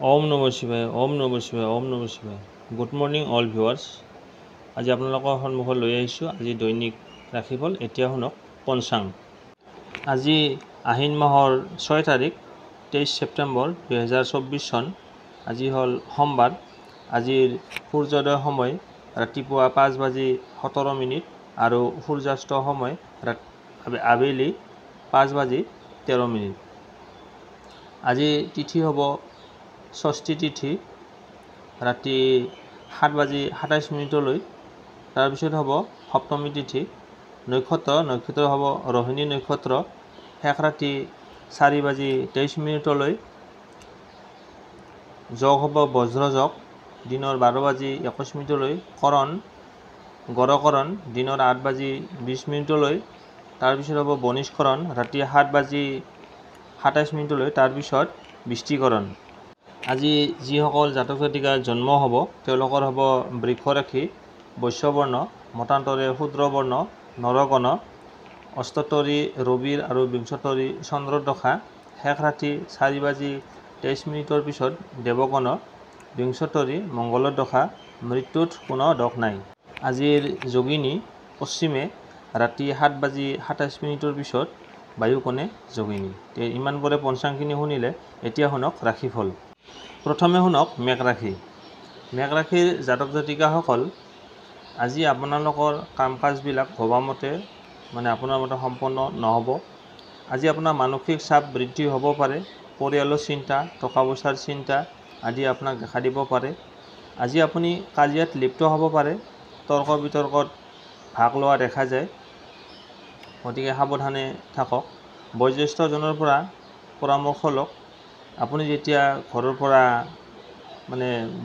ওম নমঃ শিৱায়, ওম নমঃ শিৱায়, ওম নমঃ শিৱায়। Good morning all viewers. আজি আপোনালোকৰ সন্মুখত লৈ আহিছোঁ আজি দৈনিক ৰাশিফল। এতিয়া শুনক পঞ্চাং। আজি আহিন মাহৰ 6 তাৰিখ 23 ছেপ্টেম্বৰ 2024 চন। আজি হ'ল সোমবাৰ। আজিৰ সূৰ্যোদয় সময় ৰাতিপুৱা 5:17 আৰু সূৰ্যাস্ত সময় আবেলি 5:13। আজি তিথি হ'ব ষষ্ঠী তিথি ৰাতি 7:27 তাৰপিছত হ'ব সপ্তমী তিথি। নক্ষত্ৰ হ'ব ৰোহিণী নক্ষত্ৰ শেষ ৰাতি 4:23 যোগ হ'ব বজ্ৰ যোগ দিনৰ 12:21 কৰণ গড়কৰণ দিনৰ 8:20 তাৰপিছত হ'ব বনিষ্কৰণ ৰাতি 7:27 তাৰপিছত বৃষ্টিকৰণ। আজি যিসকল জাতক জাতিকাৰ জন্ম হ'ব তেওঁলোকৰ হ'ব বৃষ ৰাশি, বৈশ্য বৰ্ণ, মতান্তৰে শূদ্ৰ বৰ্ণ, নৰগণ, অষ্টতৰী ৰবিৰ আৰু বিংশতৰী চন্দ্ৰৰ দশা শেষ ৰাতি 4:23 পিছত দেৱগণ, বিংশতৰী মংগলৰ দশা মৃত্যুত কোনো দোষ নাই। আজিৰ যোগিনী পশ্চিমে ৰাতি 7:27 পিছত বায়ুকোণে যোগিনী। ইমানবোৰে পঞ্চাংখিনি শুনিলে। এতিয়া শুনক ৰাশিফল। প্ৰথমে শুনক মেঘ ৰাশি। মেঘ ৰাশিৰ জাতক জাতিকাসকল আজি আপোনালোকৰ কাম কাজবিলাক ভবামতে আপোনাৰ মতে সম্পন্ন নহ'ব। আজি আপোনাৰ মানসিক চাপ বৃদ্ধি হ'ব পাৰে। পৰিয়ালৰ চিন্তা, টকা পইচাৰ চিন্তা আদি আপোনাক দেখা দিব পাৰে। আজি আপুনি কাজিয়াত লিপ্ত হ'ব পাৰে। তৰ্ক বিতৰ্কত ভাগ লোৱা দেখা যায়, গতিকে সাৱধানে থাকক। বয়োজ্যেষ্ঠজনৰ পৰা পৰামৰ্শ লওক। আপুনি যেতিয়া ঘৰৰ পৰা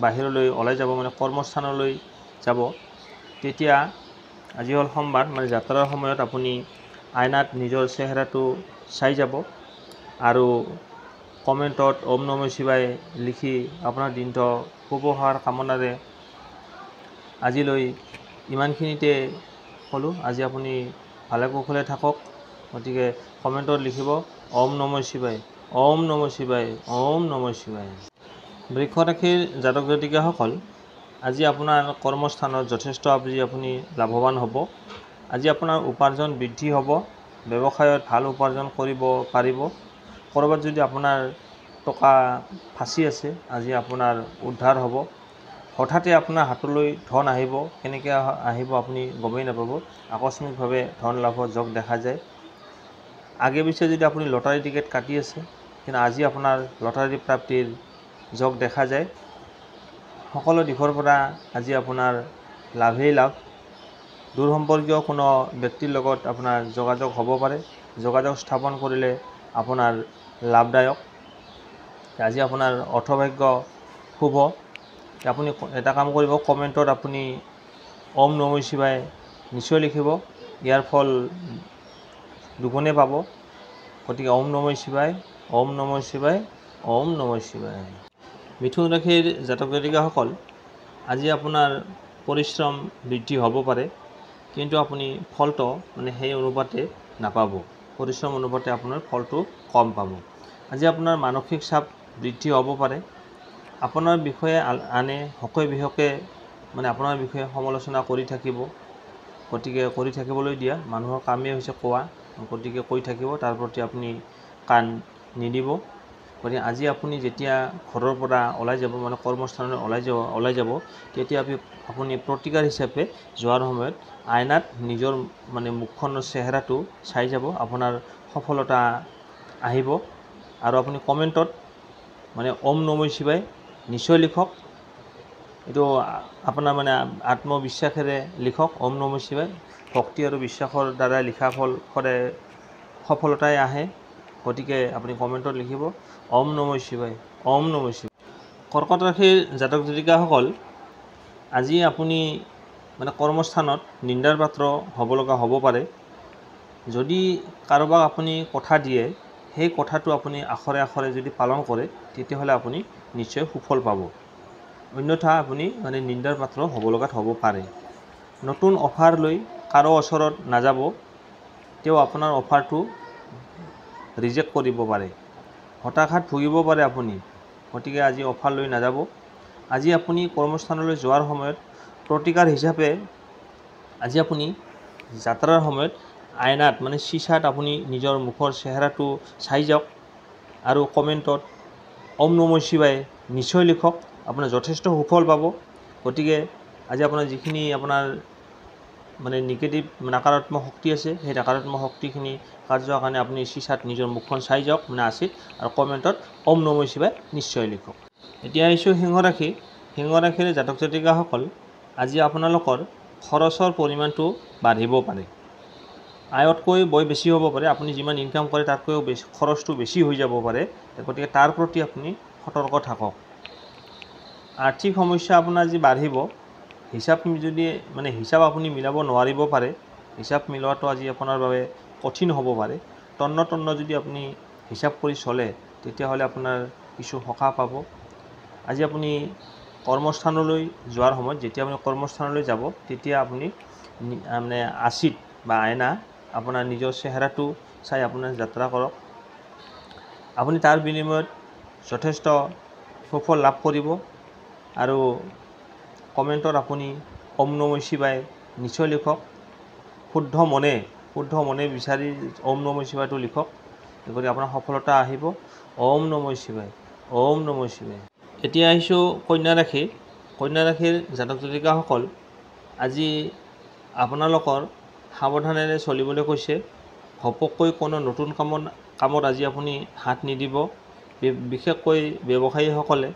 বাহিৰলৈ ওলাই যাব কৰ্মস্থানলৈ যাব, তেতিয়া আজি হ'ল সোমবাৰ যাত্ৰাৰ সময়ত আপুনি আইনাত নিজৰ চেহেৰাটো চাই যাব আৰু কমেণ্টত ওম নমঃ শিৱায় লিখি আপোনাৰ দিনটো শুভ হোৱাৰ কামনাৰে আজিলৈ ইমানখিনিতে ক'লোঁ। আজি আপুনি ভালে কুশলে থাকক, গতিকে কমেণ্টত লিখিব ওম নমঃ শিৱায়, ওম নমঃ শিৱায়, ওম নমঃ শিৱায়। বৃষ ৰাশিৰ জাতক জাতিকাসকল আজি আপোনাৰ কৰ্মস্থানত যথেষ্ট আপুনি লাভৱান হ'ব। আজি আপোনাৰ উপাৰ্জন বৃদ্ধি হ'ব। ব্যৱসায়ত ভাল উপাৰ্জন কৰিব পাৰিব। ক'ৰবাত যদি আপোনাৰ টকা ফাঁচি আছে আজি আপোনাৰ উদ্ধাৰ হ'ব। হঠাতে আপোনাৰ হাতলৈ ধন আহিব, কেনেকৈ আহিব আপুনি গমেই নাপাব। আকস্মিকভাৱে ধন লাভৰ যোগ দেখা যায়। আগে পিছে যদি আপুনি লটাৰী টিকেট কাটি আছে, কিন্তু আজি আপোনাৰ লটাৰী প্ৰাপ্তিৰ যোগ দেখা যায়। সকলো দিশৰ পৰা আজি আপোনাৰ লাভেই লাভ। দূৰ সম্পৰ্কীয় কোনো ব্যক্তিৰ লগত আপোনাৰ যোগাযোগ হ'ব পাৰে। যোগাযোগ স্থাপন কৰিলে আপোনাৰ লাভদায়ক। আজি আপোনাৰ অৰ্থভাগ্য শুভ। আপুনি এটা কাম কৰিব, কমেণ্টত আপুনি ওম নমঃ শিৱায় নিশ্চয় লিখিব। ইয়াৰ ফল দুগুণে পাব। গতিকে ওম নমঃ শিৱায়, ওম নমঃ শিৱায়, ওম নমঃ শিৱায়। মিথুন ৰাশিৰ জাতক জাতিকাসকল আজি আপোনাৰ পৰিশ্ৰম বৃদ্ধি হ'ব পাৰে, কিন্তু আপুনি ফলটো সেই অনুপাতে নাপাব। পৰিশ্ৰম অনুপাতে আপোনাৰ ফলটো কম পাব। আজি আপোনাৰ মানসিক চাপ বৃদ্ধি হ'ব পাৰে। আপোনাৰ বিষয়ে আনে হকে বিহকে আপোনাৰ বিষয়ে সমালোচনা কৰি থাকিব। গতিকে কৰি থাকিবলৈ দিয়া, মানুহৰ কামেই হৈছে কোৱা, গতিকে কৈ থাকিব, তাৰ প্ৰতি আপুনি কাণ নিদিব। গতিকে আজি আপুনি যেতিয়া ঘৰৰ পৰা ওলাই যাব কৰ্মস্থানলৈ ওলাই যাব, তেতিয়া আপুনি প্ৰতিকাৰ হিচাপে যোৱাৰ সময়ত আইনাত নিজৰ মুখখনৰ চেহেৰাটো চাই যাব, আপোনাৰ সফলতা আহিব। আৰু আপুনি কমেণ্টত ওম নমঃ শিৱায় নিশ্চয় লিখক। এইটো আপোনাৰ আত্মবিশ্বাসেৰে লিখক ওম নমঃ শিৱায়। ভক্তি আৰু বিশ্বাসৰ দ্বাৰা লিখা ফল সদায় সফলতাই আহে। গতিকে আপুনি কমেণ্টত লিখিব ওম নমঃ শিৱায়, ওম নমঃ শিৱায়। কৰ্কট ৰাশিৰ জাতক জাতিকাসকল আজি আপুনি কৰ্মস্থানত নিন্দাৰ পাত্ৰ হ'ব লগা হ'ব পাৰে। যদি কাৰোবাক আপুনি কথা দিয়ে, সেই কথাটো আপুনি আখৰে আখৰে যদি পালন কৰে, তেতিয়াহ'লে আপুনি নিশ্চয় সুফল পাব। অন্যথা আপুনি নিন্দাৰ পাত্ৰ হ'ব লগাত হ'ব পাৰে। নতুন অফাৰ লৈ কাৰো ওচৰত নাযাব, তেওঁ আপোনাৰ অফাৰটো ৰিজেক্ট কৰিব পাৰে। হতাশাত ভুগিব পাৰে আপুনি। গতিকে আজি অফাৰ লৈ নাযাব। আজি আপুনি কৰ্মস্থানলৈ যোৱাৰ সময়ত প্ৰতিকাৰ হিচাপে আজি আপুনি যাত্ৰাৰ সময়ত আইনাত মানে চিচাত আপুনি নিজৰ মুখৰ চেহেৰাটো চাই যাওক আৰু কমেণ্টত ওম নমঃ শিৱায় নিশ্চয় লিখক, আপোনাৰ যথেষ্ট সুফল পাব। গতিকে আজি আপোনাৰ যিখিনি আপোনাৰ মানে নিগেটিভ নাকাৰাত্মক শক্তি আছে, সেই নাকাৰাত্মক শক্তিখিনি কাৰ্যৰ কাৰণে আপুনি চিচাত নিজৰ মুখখন চাই যাওক মানে আচিত, আৰু কমেণ্টত ওম নমঃ শিৱায় নিশ্চয় লিখক। এতিয়া আহিছোঁ সিংহ ৰাশি। সিংহ ৰাশিৰ জাতক জাতিকাসকল, আজি আপোনালোকৰ খৰচৰ পৰিমাণটো বাঢ়িব পাৰে, আয়তকৈ বয় বেছি হ'ব পাৰে। আপুনি যিমান ইনকাম কৰে তাতকৈও বেছি খৰচটো বেছি হৈ যাব পাৰে। গতিকে তাৰ প্ৰতি আপুনি সতৰ্ক থাকক। আৰ্থিক সমস্যা আপোনাৰ আজি বাঢ়িব। হিচাপ আপুনি মিলাব নোৱাৰিব পাৰে। হিচাপ মিলোৱাটো আজি আপোনাৰ বাবে কঠিন হ'ব পাৰে। তন্ন যদি আপুনি হিচাপ কৰি চলে তেতিয়াহ'লে আপোনাৰ কিছু সকাহ পাব। আজি আপুনি কৰ্মস্থানলৈ যোৱাৰ সময়ত যেতিয়া আপুনি কৰ্মস্থানলৈ যাব তেতিয়া আপুনি মানে আচিত বা আইনা আপোনাৰ নিজৰ চেহেৰাটো চাই আপোনাৰ যাত্ৰা কৰক। আপুনি তাৰ বিনিময়ত যথেষ্ট সুফল লাভ কৰিব। আৰু কমেণ্টত আপুনি ওম নমঃ শিৱায় নিশ্চয় লিখক। শুদ্ধ মনে বিচাৰি ওম নমঃ শিৱায়টো লিখক। গতিকে আপোনাৰ সফলতা আহিব। ওম নমঃ শিৱায়, ওম নমঃ শিৱায়। এতিয়া আহিছোঁ কন্যা ৰাশি। কন্যা ৰাশিৰ জাতক জাতিকাসকল, আজি আপোনালোকৰ সাৱধানেৰে চলিবলৈ কৈছে। ঘপককৈ কোনো নতুন কামত আজি আপুনি হাত নিদিব। বিশেষকৈ ব্যৱসায়ীসকলে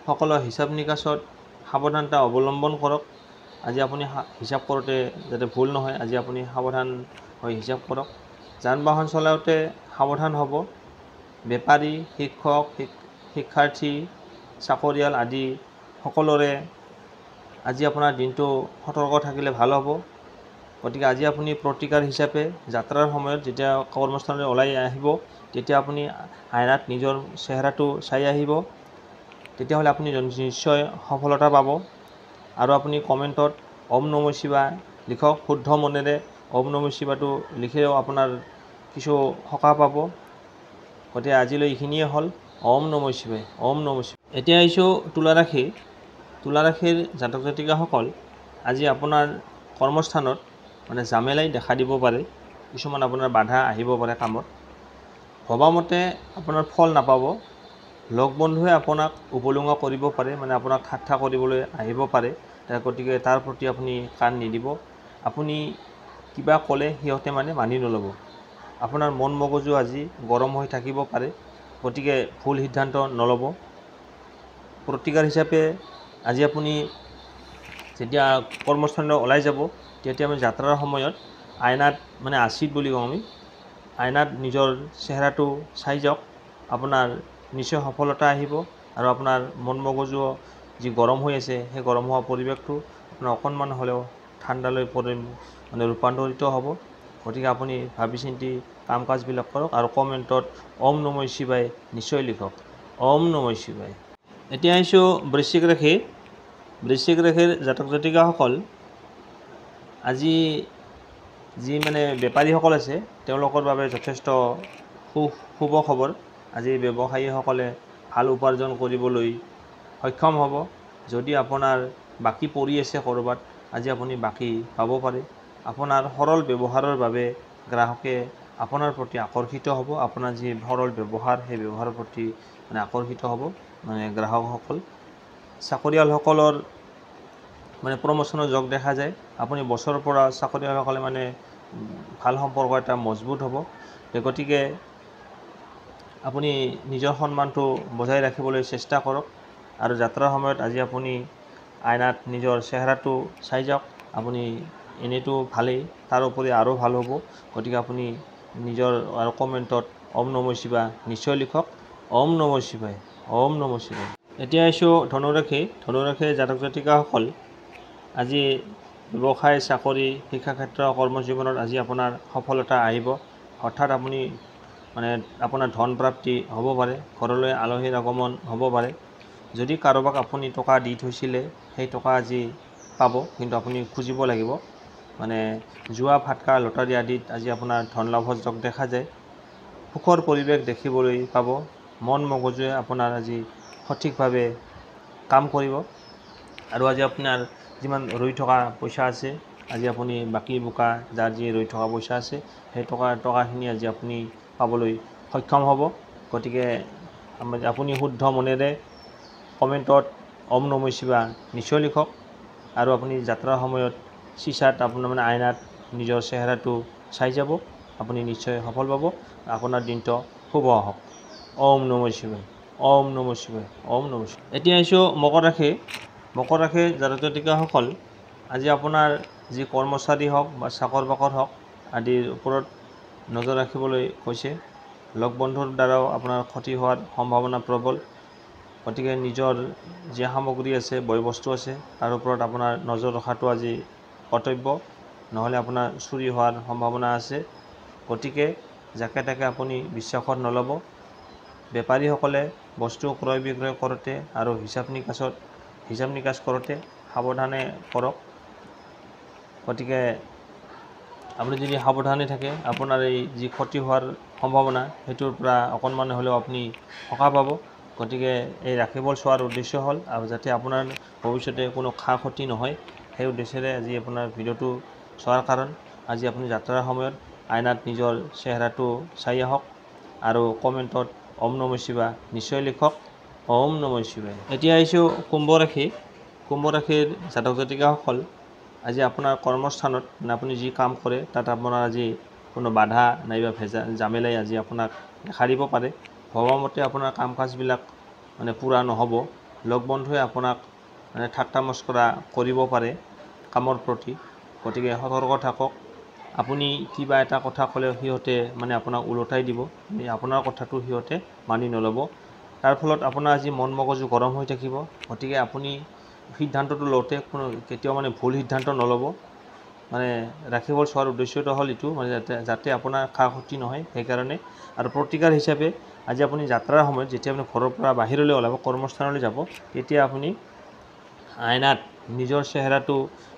সকলো হিচাপ নিকাচত সাৱধানতা অৱলম্বন কৰক। আজি আপুনি হিচাপ কৰোঁতে যাতে ভুল নহয়, আজি আপুনি সাৱধান হৈ হিচাপ কৰক। যান বাহন চলাওঁতে সাৱধান হ'ব। বেপাৰী, শিক্ষক, শিক্ষাৰ্থী, চাকৰিয়াল আদি সকলোৰে আজি আপোনাৰ দিনটো সতৰ্ক থাকিলে ভাল হ'ব। গতিকে আজি আপুনি প্ৰতিকাৰ হিচাপে যাত্ৰাৰ সময়ত যেতিয়া কৰ্মস্থানলৈ ওলাই আহিব তেতিয়া আপুনি আইনাত নিজৰ চেহেৰাটো চাই আহিব। তেতিয়াহ'লে আপুনি নিশ্চয় সফলতা পাব। আৰু আপুনি কমেণ্টত ওম নমঃ শিৱায় লিখক। শুদ্ধ মনেৰে ওম নমঃ শিৱায়টো লিখিলেও আপোনাৰ কিছু সকাহ পাব। গতিকে আজিলৈ এইখিনিয়ে হ'ল। ওম নমঃ শিৱায়, ওম নমঃ শিৱায়। এতিয়া আহিছোঁ তুলা ৰাশি। তুলা ৰাশিৰ জাতক জাতিকাসকল, আজি আপোনাৰ কৰ্মস্থানত মানে জামেলাই দেখা দিব পাৰে। কিছুমান আপোনাৰ বাধা আহিব পাৰে কামত। ভবামতে আপোনাৰ ফল নাপাব। লগ বন্ধুৱে আপোনাক উপলুঙা কৰিব পাৰে, মানে আপোনাক ঠাট্টা কৰিবলৈ আহিব পাৰে। গতিকে তাৰ প্ৰতি আপুনি কাণ নিদিব। আপুনি কিবা ক'লে সিহঁতে মানি নল'ব। আপোনাৰ মন মগজু আজি গৰম হৈ থাকিব পাৰে। গতিকে ভুল সিদ্ধান্ত নল'ব। প্ৰতিকাৰ হিচাপে আজি আপুনি যেতিয়া কৰ্মস্থানলৈ ওলাই যাব তেতিয়া আমি যাত্ৰাৰ সময়ত আইনাত মানে আচিত বুলি কওঁ আমি, আইনাত নিজৰ চেহেৰাটো চাই যাওক। আপোনাৰ নিশ্চয় সফলতা আহিব। আৰু আপোনাৰ মন মগজু যি গৰম হৈ আছে সেই গৰম হোৱা পৰিৱেশটো আপোনাৰ অকণমান হ'লেও ঠাণ্ডালৈ ৰূপান্তৰিত হ'ব। গতিকে আপুনি ভাবি চিন্তি কাম কাজবিলাক কৰক আৰু কমেণ্টত ওম নমঃ শিৱায় নিশ্চয় লিখক। ওম নমঃ শিৱায়। এতিয়া আহিছোঁ বৃশ্চিক ৰাশি। বৃশ্চিক ৰাশিৰ জাতক জাতিকাসকল, আজি যি বেপাৰীসকল আছে তেওঁলোকৰ বাবে যথেষ্ট শুভ খবৰ। আজি ব্যৱসায়ীসকলে ভাল উপাৰ্জন কৰিবলৈ সক্ষম হ'ব। যদি আপোনাৰ বাকী পৰি আছে ক'ৰবাত, আজি আপুনি বাকী পাব পাৰে। আপোনাৰ সৰল ব্যৱহাৰৰ বাবে গ্ৰাহকে আপোনাৰ প্ৰতি আকৰ্ষিত হ'ব। আপোনাৰ যি সৰল ব্যৱহাৰ সেই ব্যৱহাৰৰ প্ৰতি আকৰ্ষিত হ'ব গ্ৰাহকসকল। চাকৰিয়ালসকলৰ প্ৰমোশ্যনৰ যোগ দেখা যায়। আপুনি বছৰৰ পৰা চাকৰিয়ালসকলে ভাল সম্পৰ্ক এটা মজবুত হ'ব। গতিকে আপুনি নিজৰ সন্মানটো বজাই ৰাখিবলৈ চেষ্টা কৰক। আৰু যাত্ৰাৰ সময়ত আজি আপুনি আইনাত নিজৰ চেহেৰাটো চাই যাওক। আপুনি এনেইতো ভালেই, তাৰোপৰি আৰু ভাল হ'ব। গতিকে আপুনি নিজৰ আৰু কমেণ্টত ওম নমঃ শিৱায় নিশ্চয় লিখক। ওম নমঃ শিৱায়, ওম নমঃ শিৱায়। এতিয়া আহিছোঁ ধনুৰাশি। ধনুৰাশিৰ জাতক জাতিকাসকল, আজি ব্যৱসায়, চাকৰি, শিক্ষাক্ষেত্ৰ, কৰ্মজীৱনত আজি আপোনাৰ সফলতা আহিব। হঠাৎ আপুনি আপোনাৰ ধন প্ৰাপ্তি হ'ব পাৰে। ঘৰলৈ আলহীৰ আগমন হ'ব পাৰে। যদি কাৰোবাক আপুনি টকা দি থৈছিলে সেই টকা আজি পাব, কিন্তু আপুনি খুজিব লাগিব। জুৱা, ফাটকা, লটাৰী আদিত আজি আপোনাৰ ধন লাভৰ যোগ দেখা যায়। সুখৰ পৰিৱেশ দেখিবলৈ পাব। মন মগজুৱে আপোনাৰ আজি সঠিকভাৱে কাম কৰিব আৰু আজি আপোনাৰ যিমান ৰৈ থকা পইচা আছে আজি আপুনি বাকী বোকা যাৰ যি ৰৈ থকা পইচা আছে সেই টকাখিনি আজি আপুনি পাবলৈ সক্ষম হ'ব। গতিকে আপুনি শুদ্ধ মনেৰে কমেণ্টত ওম নমঃ শিৱায় নিশ্চয় লিখক আৰু আপুনি যাত্ৰাৰ সময়ত চিচাত আপোনাৰ আইনাত নিজৰ চেহেৰাটো চাই যাব, আপুনি নিশ্চয় সফল পাব। আপোনাৰ দিনটো শুভ হওক। ওম নমঃ শিৱায়, ওম নমঃ শিৱায়, ওম নমঃ শিৱায়। এতিয়া আহিছোঁ মকৰ ৰাশি। মকৰ ৰাশিৰ জাতক জাতিকাসকল আজি আপোনাৰ যি কৰ্মচাৰী হওক বা চাকৰ বাকৰ হওক আদিৰ ওপৰত নজৰ ৰাখিবলৈ কৈছে। লগ বন্ধুৰ দ্বাৰাও আপোনাৰ ক্ষতি হোৱাৰ সম্ভাৱনা প্ৰবল। গতিকে নিজৰ যি সামগ্ৰী আছে বয় বস্তু আছে তাৰ ওপৰত আপোনাৰ নজৰ ৰখাটো আজি কৰ্তব্য, নহ'লে আপোনাৰ চুৰি হোৱাৰ সম্ভাৱনা আছে। গতিকে যাকে তাকে আপুনি বিশ্বাসত নল'ব। বেপাৰীসকলে বস্তু ক্ৰয় বিক্ৰয় কৰোঁতে আৰু হিচাপ নিকাচ কৰোঁতে সাৱধানে কৰক। গতিকে আপুনি যদি সাৱধানে থাকে আপোনাৰ এই যি ক্ষতি হোৱাৰ সম্ভাৱনা সেইটোৰ পৰা অকণমান হ'লেও আপুনি সকাহ পাব। গতিকে এই ৰাশিফল চোৱাৰ উদ্দেশ্য হ'ল আৰু যাতে আপোনাৰ ভৱিষ্যতে কোনো ক্ষা ক্ষতি নহয় সেই উদ্দেশ্যেৰে আজি আপোনাৰ ভিডিঅ'টো চোৱাৰ কাৰণ। আজি আপুনি যাত্ৰাৰ সময়ত আইনাত নিজৰ চেহেৰাটো চাই আহক আৰু কমেণ্টত ওম নমঃ শিৱায় নিশ্চয় লিখক। ওম নমঃ শিৱায়। এতিয়া আহিছোঁ কুম্ভ ৰাশি। কুম্ভ ৰাশিৰ জাতক জাতিকাসকল আজি আপোনাৰ কৰ্মস্থানত আপুনি যি কাম কৰে তাত আপোনাৰ আজি কোনো বাধা নাইবা জামেলাই আজি আপোনাক দেখা দিব পাৰে। ভবামতে আপোনাৰ কাম কাজবিলাক পূৰা নহ'ব। লগ বন্ধুৱে আপোনাক ঠাট্টা মস্কৰা কৰিব পাৰে কামৰ প্ৰতি। গতিকে সতৰ্ক থাকক। আপুনি কিবা এটা কথা ক'লেও সিহঁতে আপোনাক ওলোটাই দিব, আপোনাৰ কথাটো সিহঁতে মানি নল'ব। তাৰ ফলত আপোনাৰ আজি মন মগজু গৰম হৈ থাকিব। গতিকে আপুনি সিদ্ধান্তটো লওঁতে কেতিয়াও ভুল সিদ্ধান্ত নল'ব। ৰাশিফল চোৱাৰ উদ্দেশ্যটো হ'ল এইটো যাতে আপোনাৰ ক্ষা ক্ষতি নহয় সেইকাৰণে। আৰু প্ৰতিকাৰ হিচাপে আজি আপুনি যাত্ৰাৰ সময়ত যেতিয়া আপুনি ঘৰৰ পৰা বাহিৰলৈ ওলাব কৰ্মস্থানলৈ যাব তেতিয়া আপুনি আইনাত নিজৰ চেহেৰাটো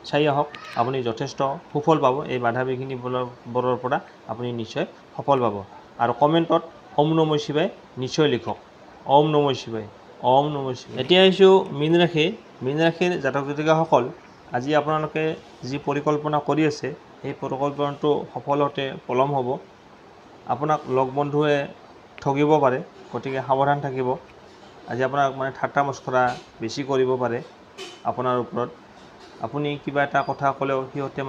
চাই আহক, আপুনি যথেষ্ট সুফল পাব। এই বাধা বিঘিনিবোৰৰ পৰা আপুনি নিশ্চয় সফল পাব। আৰু কমেণ্টত ওম নমঃ শিৱায় নিশ্চয় লিখক। ওম নমঃ শিৱায়, ওম নমঃ শিৱায়। এতিয়া আহিছোঁ মীন ৰাশি। মীন ৰাশিৰ জাতক জাতিকাসকল আজি আপোনালোকে যি পৰিকল্পনা কৰি আছে সেই পৰিকল্পনাটো সফল হওঁতে পলম হ'ব। আপোনাক লগ বন্ধুৱে ঠগিব পাৰে, গতিকে সাৱধান থাকিব। আজি আপোনাক ঠাট্টা মস্কৰা বেছি কৰিব পাৰে আপোনাৰ ওপৰত। আপুনি কিবা এটা কথা ক'লেও সিহঁতে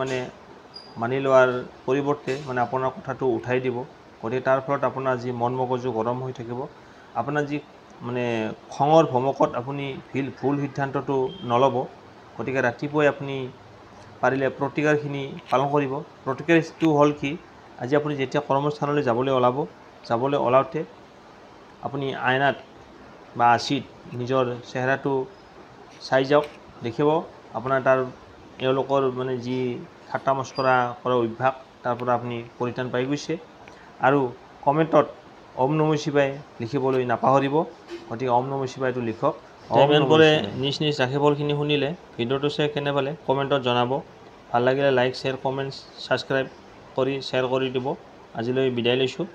মানি লোৱাৰ পৰিৱৰ্তে আপোনাৰ কথাটো উঠাই দিব। গতিকে তাৰ ফলত আপোনাৰ যি মন মগজু গৰম হৈ থাকিব। আপোনাৰ যি খঙৰ ভমকত আপুনি ভুল সিদ্ধান্তটো নল'ব। গতিকে ৰাতিপুৱাই আপুনি পাৰিলে প্ৰতিকাৰখিনি পালন কৰিব। প্ৰতিকাৰটো হ'ল কি, আজি আপুনি যেতিয়া কৰ্মস্থানলৈ যাবলৈ ওলাওঁতে আপুনি আইনাত বা আঁচিত নিজৰ চেহেৰাটো চাই যাওক, দেখিব আপোনাৰ তাৰ এওঁলোকৰ যি ঠাট্টা মস্কৰা কৰা অভ্যাস তাৰ পৰা আপুনি পৰিত্ৰাণ পাই গৈছে। আৰু কমেণ্টত ওম নমঃ শিৱায় লিখিবলৈ নাপাহৰিব। গতিকে ওম নমঃ শিৱায়টো লিখক। ইমানপৰে নিজ ৰাশিফলখিনি শুনিলে ভিডিঅ'টো চাই কেনে পালে কমেণ্টত জনাব। ভাল লাগিলে লাইক শ্বেয়াৰ কমেণ্ট ছাবস্ক্ৰাইব কৰি শ্বেয়াৰ কৰি দিব। আজিলৈ বিদায় লৈছোঁ।